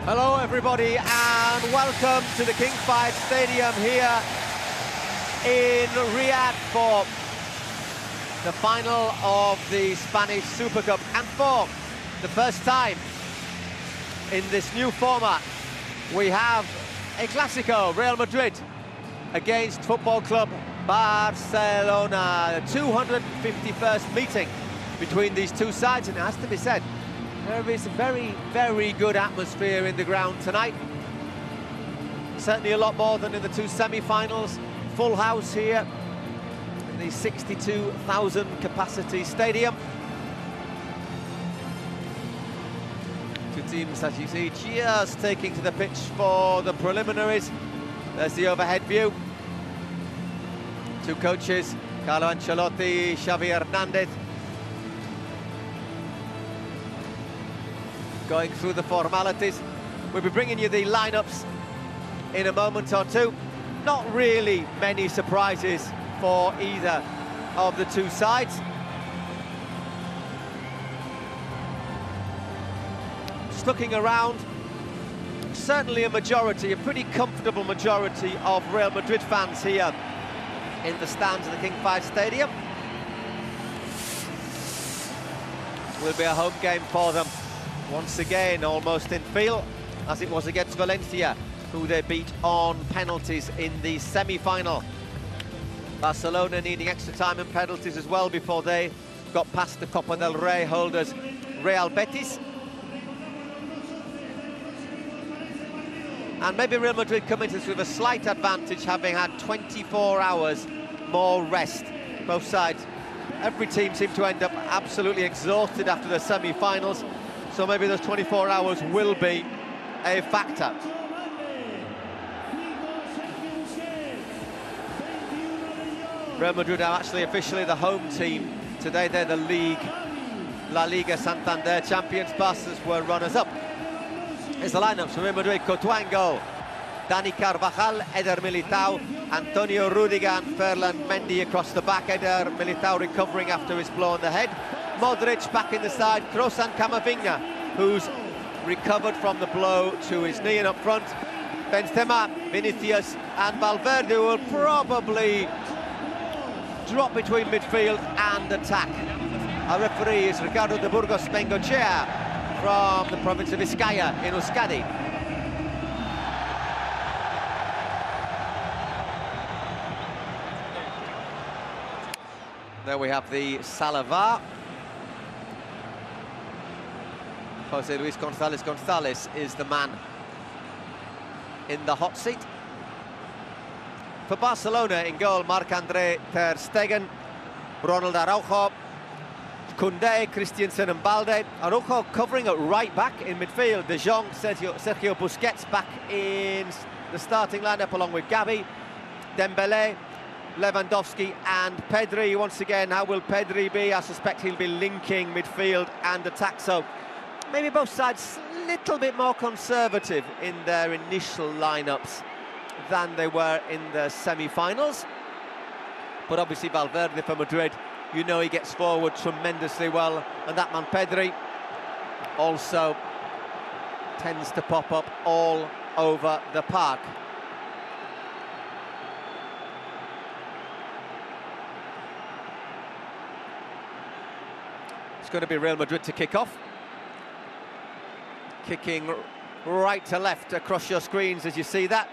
Hello everybody and welcome to the King Fahd Stadium here in Riyadh for the final of the Spanish Super Cup, and for the first time in this new format we have a Clásico, Real Madrid against Football Club Barcelona, the 251st meeting between these two sides, and it has to be said, there is a very, very good atmosphere in the ground tonight. Certainly a lot more than in the two semi-finals. Full house here in the 62,000 capacity stadium. Two teams, as you see, just taking to the pitch for the preliminaries. There's the overhead view. Two coaches, Carlo Ancelotti, Xavi Hernandez, going through the formalities. We'll be bringing you the lineups in a moment or two. Not really many surprises for either of the two sides. Just looking around, certainly a majority, a pretty comfortable majority of Real Madrid fans here in the stands of the King Fahd Stadium. Will be a home game for them. Once again, almost in feel, as it was against Valencia, who they beat on penalties in the semi-final. Barcelona needing extra time and penalties as well before they got past the Copa del Rey holders, Real Betis. And maybe Real Madrid come into this with a slight advantage, having had 24 hours more rest, both sides. Every team seemed to end up absolutely exhausted after the semi-finals. So maybe those 24 hours will be a factor. Real Madrid are actually officially the home team. Today they're the league, La Liga Santander champions. Barca's were runners-up. Here's the lineups for Real Madrid. Courtois in goal, Dani Carvajal, Eder Militao, Antonio Rudiger and Ferland Mendy across the back. Eder Militao recovering after his blow on the head. Modric back in the side, Kroos and Camavinga, whose recovered from the blow to his knee and up front. Benzema, Vinicius and Valverde will probably drop between midfield and attack. Our referee is Ricardo de Burgos Bengochea from the province of Vizcaya in Euskadi. There we have the Salavar. Jose Luis González is the man in the hot seat. For Barcelona in goal, Marc-André ter Stegen, Ronald Araujo, Koundé, Christensen and Balde. Araujo covering at right back in midfield. De Jong, Sergio Busquets back in the starting lineup along with Gavi, Dembélé, Lewandowski and Pedri. Once again, how will Pedri be? I suspect he'll be linking midfield and attack, so maybe both sides a little bit more conservative in their initial lineups than they were in the semi-finals. But obviously Valverde for Madrid, you know he gets forward tremendously well, and that man Pedri also tends to pop up all over the park. It's going to be Real Madrid to kick off. Kicking right to left across your screens as you see that.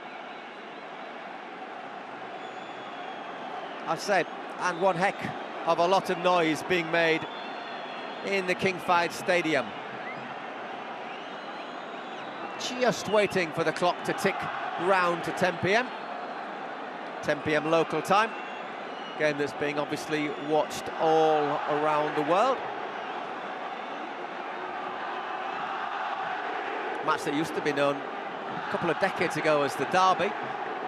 I've said, and one heck of a lot of noise being made in the King Fahd Stadium. Just waiting for the clock to tick round to 10 p.m. 10 p.m. local time. Game that's being obviously watched all around the world. Match that used to be known a couple of decades ago as the Derby,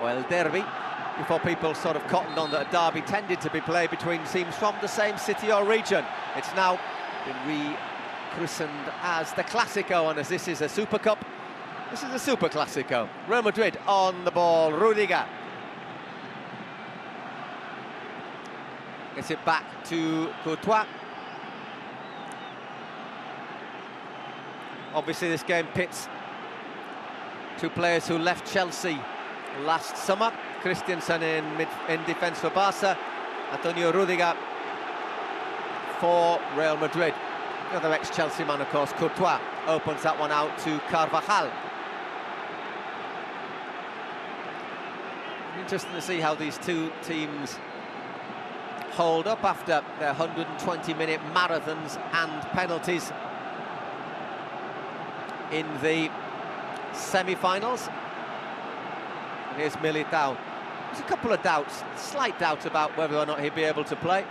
or El Derby, before people sort of cottoned on that a derby tended to be played between teams from the same city or region. It's now been rechristened as the Clásico, and as this is a Super Cup, this is a Super Clásico. Real Madrid on the ball, Rudiger. Gets it back to Courtois. Obviously this game pits two players who left Chelsea last summer. Christensen in defence for Barca, Antonio Rudiger for Real Madrid. The other ex-Chelsea man, of course, Courtois, opens that one out to Carvajal. Interesting to see how these two teams hold up after their 120-minute marathons and penalties in the semi-finals. And here's Militao. There's a couple of doubts, slight doubts about whether or not he'd be able to play.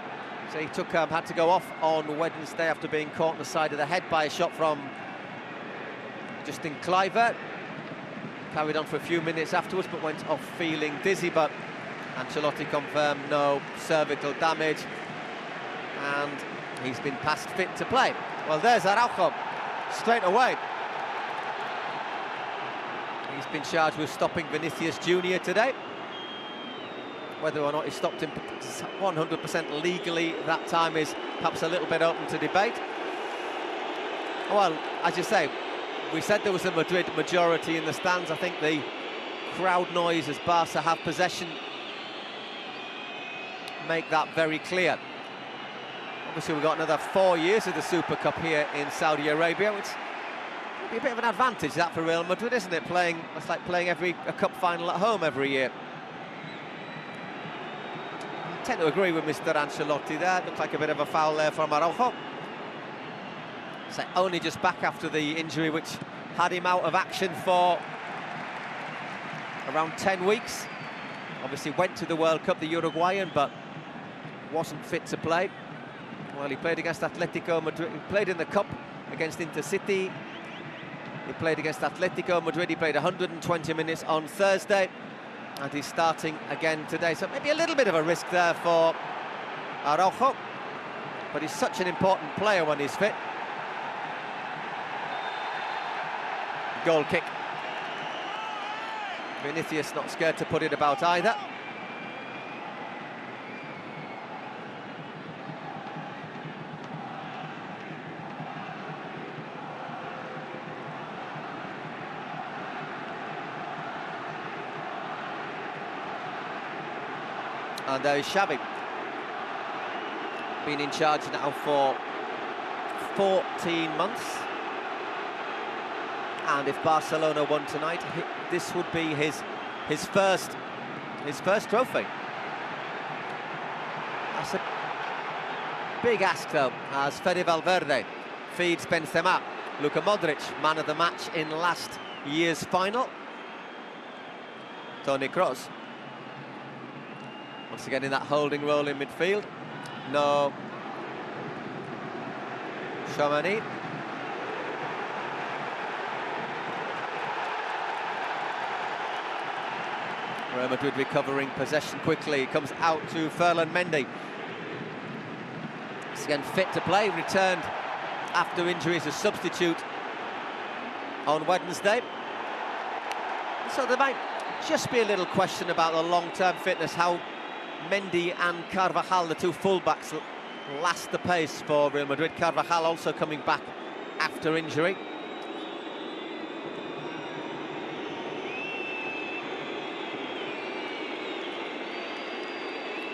So he had to go off on Wednesday after being caught on the side of the head by a shot from Justin Kluivert. Carried on for a few minutes afterwards, but went off feeling dizzy. But Ancelotti confirmed no cervical damage, and he's been passed fit to play. Well, there's Araujo straight away. He's been charged with stopping Vinicius Junior today. Whether or not he stopped him 100% legally that time is perhaps a little bit open to debate. Well, as you say, we said there was a Madrid majority in the stands. I think the crowd noise as Barca have possession make that very clear. Obviously we've got another 4 years of the Super Cup here in Saudi Arabia, which be a bit of an advantage that for Real Madrid, isn't it? It's like playing a cup final at home every year. I tend to agree with Mr. Ancelotti there. Looked like a bit of a foul there from Araujo. So only just back after the injury which had him out of action for around 10 weeks. Obviously went to the World Cup, the Uruguayan, but wasn't fit to play. Well, he played against Atletico Madrid. He played in the Cup against Intercity. He played against Atletico Madrid. He played 120 minutes on Thursday, and he's starting again today. So maybe a little bit of a risk there for Araujo, but he's such an important player when he's fit. Goal kick. Vinicius not scared to put it about either. And there is Xavi. Been in charge now for 14 months. And if Barcelona won tonight, this would be his first trophy. That's a big ask, though, as Fede Valverde feeds Benzema. Luka Modric, man of the match in last year's final. Toni Kroos. Once again in that holding role in midfield. No. Tchouameni. Real Madrid recovering possession quickly. Comes out to Ferland Mendy. He's again fit to play. Returned after injury as a substitute on Wednesday. So there might just be a little question about the long-term fitness, how Mendy and Carvajal, the two full-backs, last the pace for Real Madrid. Carvajal also coming back after injury.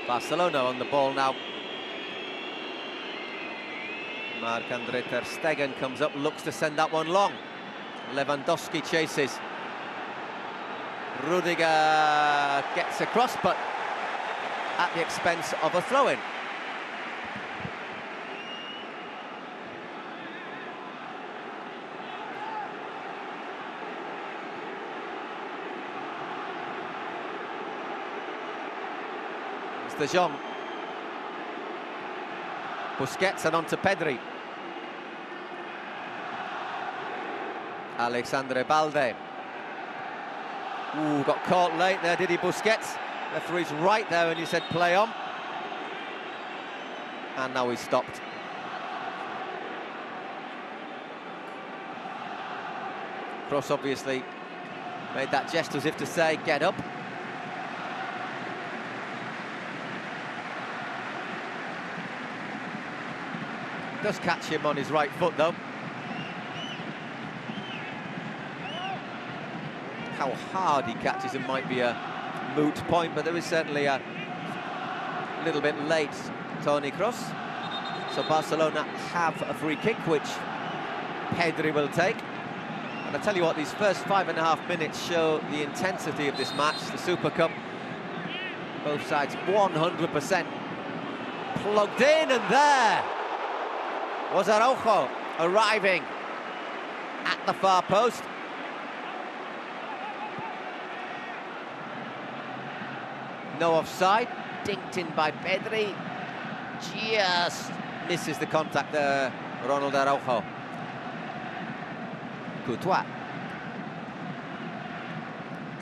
Barcelona on the ball now. Marc-Andre ter Stegen comes up, looks to send that one long. Lewandowski chases. Rudiger gets across, but at the expense of a throw-in. De Jong. Busquets and on to Pedri. Alexandre Balde. Ooh, got caught late there, did he, Busquets? Referee's right there when you said play on. And now he's stopped. Kroos obviously made that gesture as if to say, get up. Does catch him on his right foot, though. How hard he catches him might be a moot point, but there is certainly a little bit late, Toni Kroos. So Barcelona have a free kick, which Pedri will take. And I tell you what, these first 5.5 minutes show the intensity of this match, the Super Cup. Both sides 100% plugged in, and there was Araujo arriving at the far post. No offside, dinked in by Pedri. Just misses the contact there, Ronald Araujo. Courtois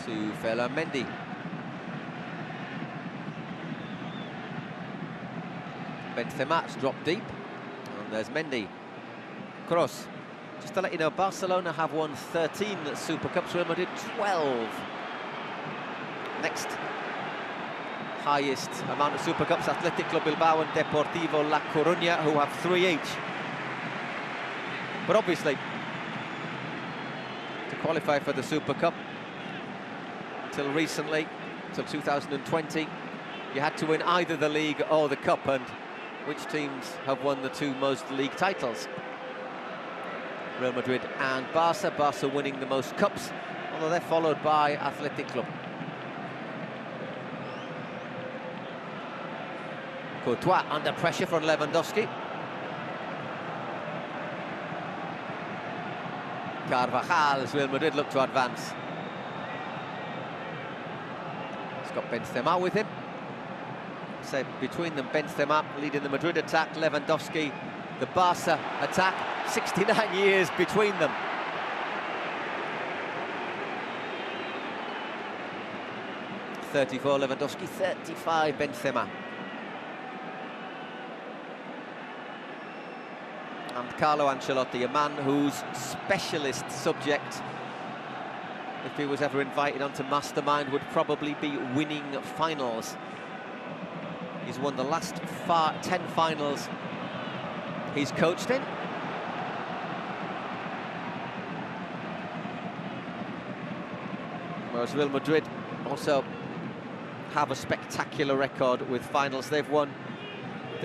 to Ferland Mendy. Benzema's dropped deep. And there's Mendy. Kroos. Just to let you know, Barcelona have won 13 Super Cups, Real Madrid 12. Next highest amount of Super Cups, Athletic Club Bilbao and Deportivo La Coruña, who have 3 each. But obviously, to qualify for the Super Cup, till recently, till 2020, you had to win either the league or the cup, and which teams have won the two most league titles? Real Madrid and Barca. Barca winning the most cups, although they're followed by Athletic Club. Courtois under pressure from Lewandowski. Carvajal as Real Madrid look to advance. He's got Benzema with him. So between them, Benzema leading the Madrid attack, Lewandowski the Barca attack. 69 years between them. (34) Lewandowski, 35 Benzema. And Carlo Ancelotti, a man whose specialist subject, if he was ever invited onto Mastermind, would probably be winning finals. He's won the last 10 finals he's coached in. Whereas Real Madrid also have a spectacular record with finals. They've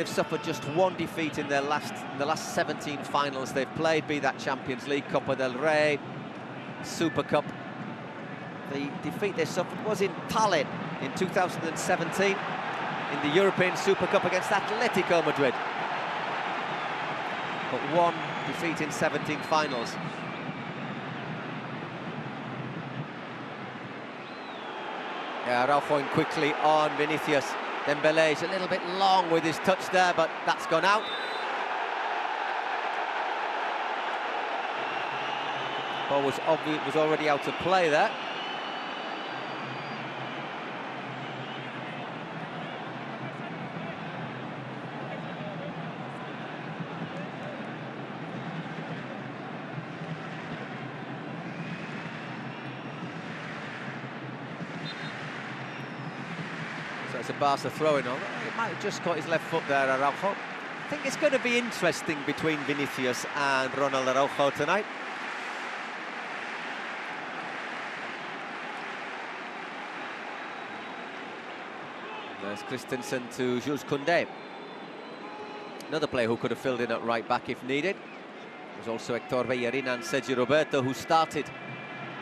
suffered just one defeat in the last 17 finals they've played, be that Champions League, Copa del Rey, Super Cup. The defeat they suffered was in Tallinn in 2017 in the European Super Cup against Atletico Madrid. But one defeat in 17 finals. Yeah, Araujo in quickly on Vinicius. Dembélé is a little bit long with his touch there, but that's gone out. Ball was already out of play there. So it's a Barca throw-in on. It might have just caught his left foot there, Araujo. I think it's going to be interesting between Vinicius and Ronald Araujo tonight. There's Christensen to Jules Koundé. Another player who could have filled in at right back if needed. There's also Hector Bellerin and Sergio Roberto, who started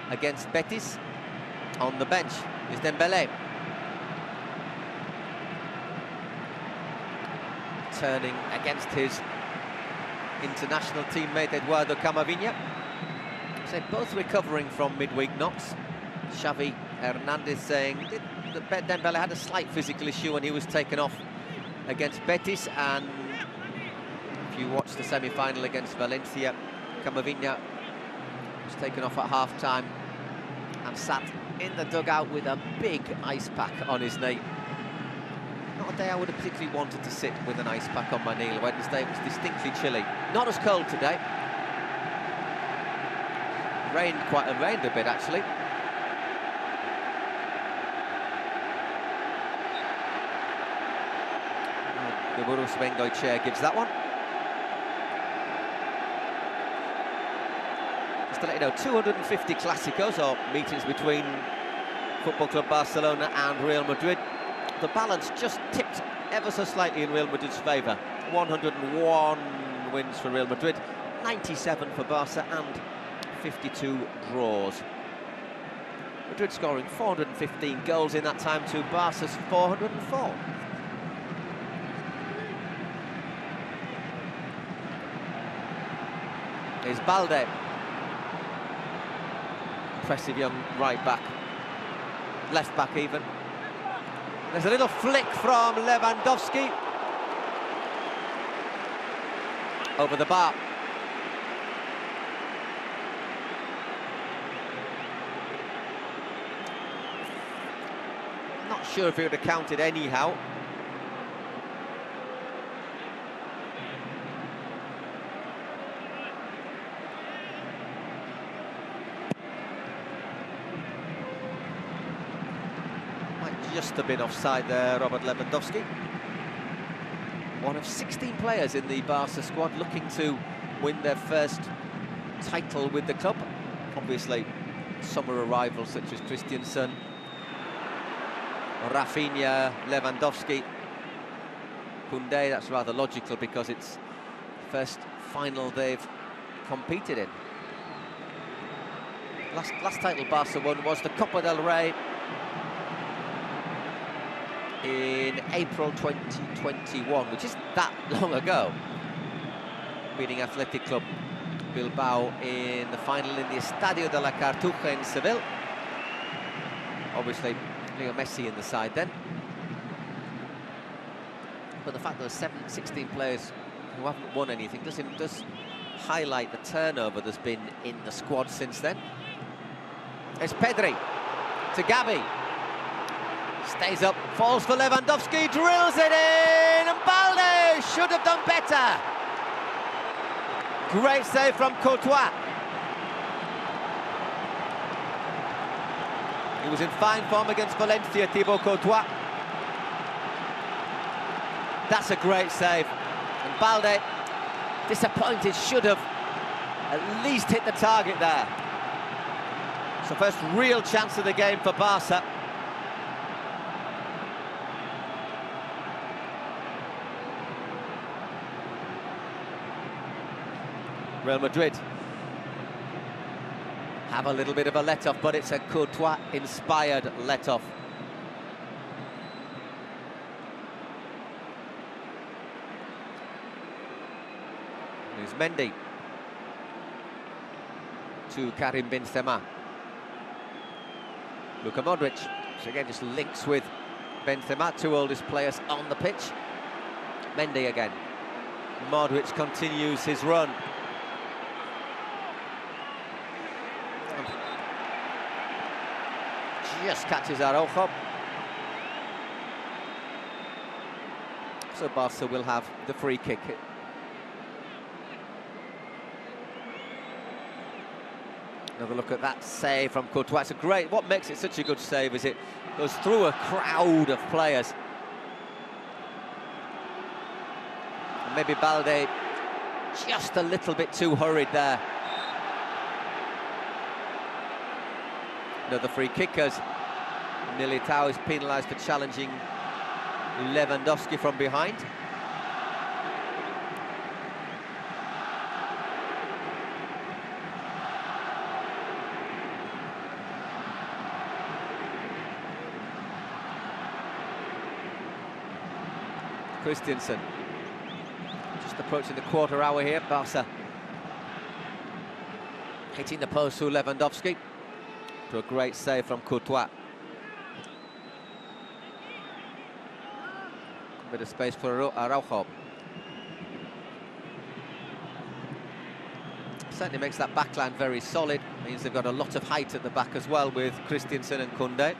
against Betis. On the bench is Dembélé. Turning against his international teammate Eduardo Camavinga. So both recovering from midweek knocks. Xavi Hernandez saying that Dembélé had a slight physical issue when he was taken off against Betis, and if you watch the semi-final against Valencia, Camavinga was taken off at half-time and sat in the dugout with a big ice pack on his knee. Not a day I would have particularly wanted to sit with an ice pack on my knee. Wednesday was distinctly chilly. Not as cold today. Rained a bit actually. The Burus Bengoy chair gives that one. Just to let you know, 250 Clásicos, or meetings between Football Club Barcelona and Real Madrid. The balance just tipped ever so slightly in Real Madrid's favour. 101 wins for Real Madrid, 97 for Barca, and 52 draws. Madrid scoring 415 goals in that time to Barca's 404. Is Balde. Impressive young right back. Left back even. There's a little flick from Lewandowski. Over the bar. Not sure if he would have counted anyhow. Just have been offside there, Robert Lewandowski. One of 16 players in the Barca squad looking to win their first title with the club. Obviously, summer arrivals such as Christensen, Rafinha, Lewandowski, Koundé. That's rather logical because it's the first final they've competed in. Last title Barca won was the Copa del Rey in April 2021, which isn't that long ago, beating Athletic Club Bilbao in the final in the Estadio de la Cartuja in Seville. Obviously, Leo Messi in the side then. But the fact that there's 16 players who haven't won anything does highlight the turnover there's been in the squad since then. It's Pedri to Gavi. Stays up, falls for Lewandowski, drills it in, and Balde should have done better. Great save from Courtois. He was in fine form against Valencia, Thibaut Courtois. That's a great save. And Balde, disappointed, should have at least hit the target there. So first real chance of the game for Barca. Real Madrid have a little bit of a let-off, but it's a Courtois-inspired let-off. Here's Mendy to Karim Benzema. Luka Modric, so again just links with Benzema, two oldest players on the pitch. Mendy again. Modric continues his run. Just catches Araujo. So Barca will have the free kick. Another look at that save from Courtois. It's a great, what makes it such a good save is it goes through a crowd of players. And maybe Balde just a little bit too hurried there. Another free kick as Militao is penalised for challenging Lewandowski from behind. Christensen just approaching the quarter hour here. Barca hitting the post through Lewandowski to a great save from Courtois. A bit of space for Araujo. Certainly makes that backline very solid. Means they've got a lot of height at the back as well with Christensen and Koundé.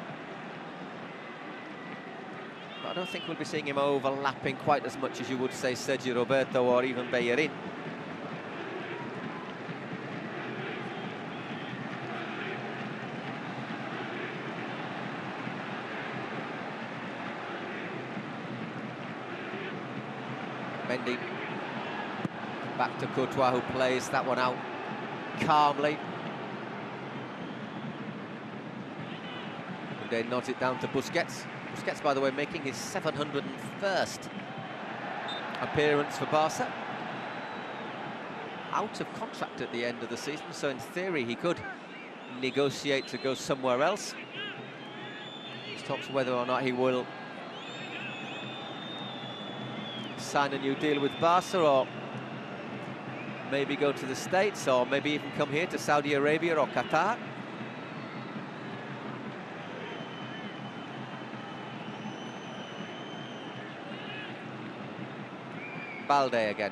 I don't think we'll be seeing him overlapping quite as much as you would say Sergio Roberto or even Bellerin. Mendy back to Courtois, who plays that one out calmly. And then nods it down to Busquets. Busquets, by the way, making his 701st appearance for Barca. Out of contract at the end of the season, so in theory he could negotiate to go somewhere else. There's talks whether or not he will sign a new deal with Barca, or maybe go to the States, or maybe even come here to Saudi Arabia or Qatar. Balde again.